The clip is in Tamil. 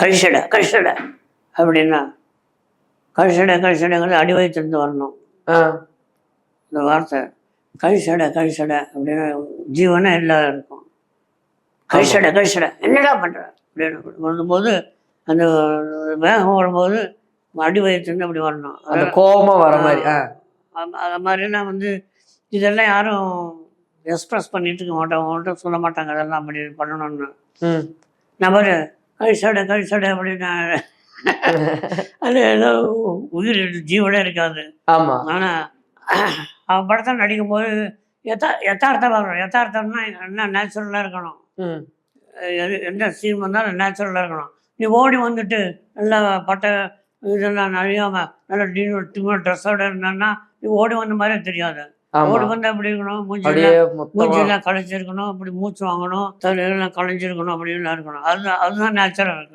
கழிச்சடை அப்படின்னா கழிச்சடைங்கிறது அடி வயிற்றுலேருந்து வரணும். இந்த வார்த்தை கழிச்சடை அப்படின்னா ஜீவனே இல்லாத இருக்கும். கழிச்சடை என்னடா பண்ணுற அப்படின்னு வரும்போது அந்த வேகம் வரும்போது அடி வயிற்றுலேருந்து அப்படி வரணும். அந்த கோபமாக வர மாதிரி. அது மாதிரிலாம் இதெல்லாம் யாரும் எக்ஸ்பிரஸ் பண்ணிட்டு இருக்க மாட்டாங்க, அவங்கள்ட்ட சொல்ல மாட்டாங்க அதெல்லாம் அப்படி பண்ணணும்னு. நபர் கழிச்சடை அப்படின்னா அது ஏதோ உயிர் ஜீவனே இருக்காது. ஆனால் அவன் படத்தை நடிக்கும்போது யதார்த்தம் வரணும். யதார்த்தம்னா என்ன நேச்சுரலாக இருக்கணும். எந்த சீன் வந்தாலும் நேச்சுரலாக இருக்கணும். நீ ஓடி வந்துட்டு நல்லா பட்டை இதெல்லாம் நழியாமல் நல்லா டிமர் ட்ரெஸ்ஸோட இருந்தான்னா நீ ஓடி வந்த மாதிரியே தெரியாது. ஓடி வந்து அப்படி இருக்கணும், மூஞ்செல்லாம் களைச்சிருக்கணும், அப்படி மூச்சு வாங்கணும், தலையெல்லாம் களைஞ்சிருக்கணும், அப்படின்லாம் இருக்கணும். அதுதான் நேச்சுரல் இருக்கணும்.